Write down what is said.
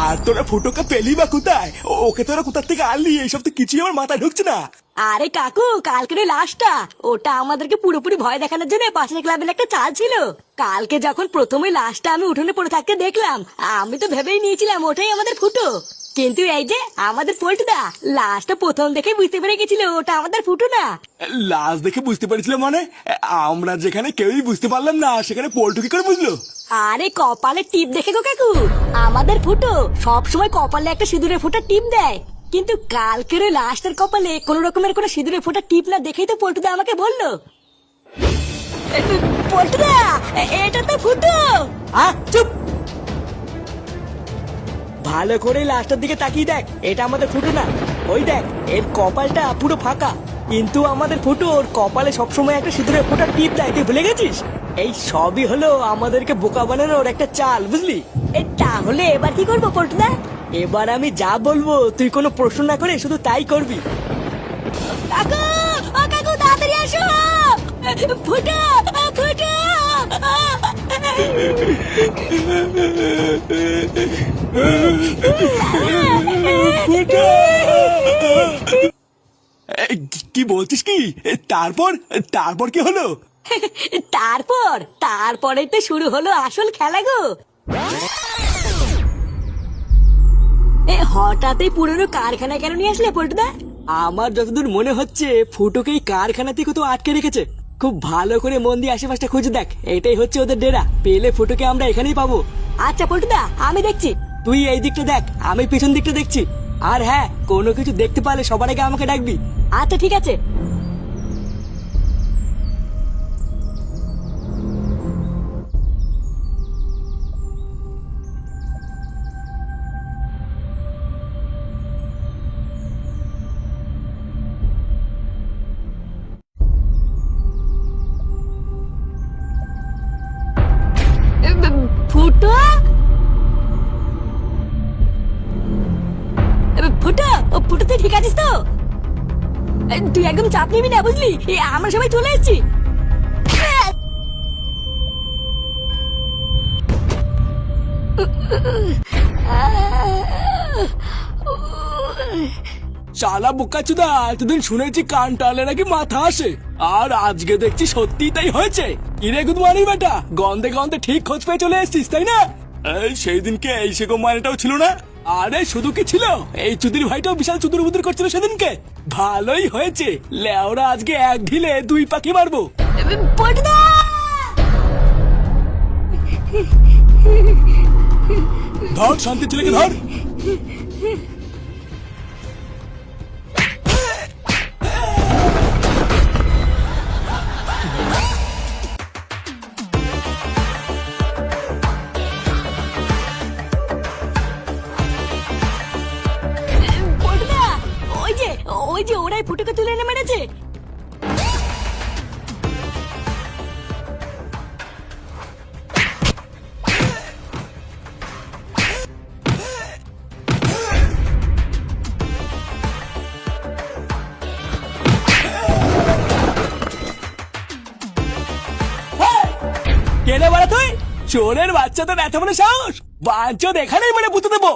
আর তোরা ফুটোকে পেলি বা কোথায়? ওকে তোরা কোথার থেকে আনলি? এইসব তো কিছুই আমার মাথায় ঢুকছে না। আরে কাকু, কালকের ওই লাশটা ওটা আমাদেরকে পুরোপুরি ভয় দেখানোর জন্য পাশের ক্লাবের একটা চাল ছিল। কালকে যখন প্রথমে লাশটা আমি উঠোনে পড়ে থাকতে দেখলাম, আমি তো ভেবেই নিয়েছিলাম ওটাই আমাদের ফুটো। কিন্তু এই যে আমাদের পল্টুদা লাশটা প্রথম দেখে বুঝতে পেরে গেছিল ওটা আমাদের ফুটো না। লাশ দেখে বুঝতে পেরেছিল মানে? আমরা যেখানে কেউই বুঝতে পারলাম না সেখানে পল্টু কি করে বুঝলো? আরে কপালে টিপ দেখে গো কাকু, আমাদের ফুটো সব সময় কপালে একটা সিঁদুরের ফোঁটা টিপ দেয়। কিন্তু কালকের ওই লাশটার কপালে কোন রকমের কোনো সিঁদুরের ফোঁটা টিপ না দেখেই তো পল্টুদা আমাকে বললো, পল্টুদা এটা তো ফুটো। চুপ! ভালো করে লাস্টের দিকে তাকিয়ে দেখ, এটা আমাদের ফুটো না। ওই দেখ, এর কপালটা পুরো ফাঁকা, কিন্তু আমাদের ফুটো ওর কপালে সবসময় একটা সিঁদুরের ফোঁটা টিপ দেয়। তুই ভুলে গেছিস? এই সবই হলো আমাদেরকে বোকা বানানোর একটা চাল, বুঝলি? তাহলে এবার কি করবো পল্টুদা? এবার আমি যা বলবো তুই কোনো প্রশ্ন না করে শুধু তাই করবি। কাকু, ও কাকু তাড়াতাড়ি আসো, ফুটো ফুটো। কি বলছিস কি? তারপর তারপর কি হলো? তারপরে তো শুরু হলো আসল খেলা গো। হঠাৎই পুরনো কারখানা কেন নিয়ে আসলে পল্টুদা? আমার যতদূর মনে হচ্ছে ফুটোকে এই কারখানাতে কোথাও আটকে রেখেছে। খুব ভালো করে মন দিয়ে আশেপাশটা খুঁজে দেখ, এটাই হচ্ছে ওদের ডেরা। পেলে ফুটোকে আমরা এখানেই পাবো। আচ্ছা পল্টুদা, আমি দেখছি। তুই এই দিকটা দেখ, আমি পিছন দিকটা দেখছি। আর হ্যাঁ, কোনো কিছু দেখতে পারলে সবার আগে আমাকে ডাকবি। আচ্ছা ঠিক আছে। ফুটো, ফুটো, ফুটো তুই ঠিক আছিস তো? তুই একদম চাপ নিবি না, বুঝলি? আমরা সবাই চলে এসেছি। শালা বোকাচুদা, এতদিন শুনেছি কান টালে নাকি মাথা আসে, আর আজকে দেখছি সত্যি তাই হয়েছে। কিরে গুদমানি বেটা, গন্ধে গন্ধে ঠিক খোঁজ পেয়ে চলে এসেছিস তাই না? এই সেই দিনকে এই সেগো মানেটাও ছিল না? আরে শুধু কি ছিল, এই চুদির ভাইটাও বিশাল চুদুর বুদুর করছিল সেদিনকে। ভালোই হয়েছে, লেওরা আজকে এক ঢিলে দুই পাখি মারবো। পল্টুদা! ধর শান্তি ছেলেকে ধর। পল্টুদা, ওই যে ওরাই ফুটোকে তুলে এনে মেরেছে। কেনে বাড়া তুই? চোরের বাচ্চা তোর এত বড় সাহস? বাঞ্চদ এখানেই মেরে পুঁতে দেবো।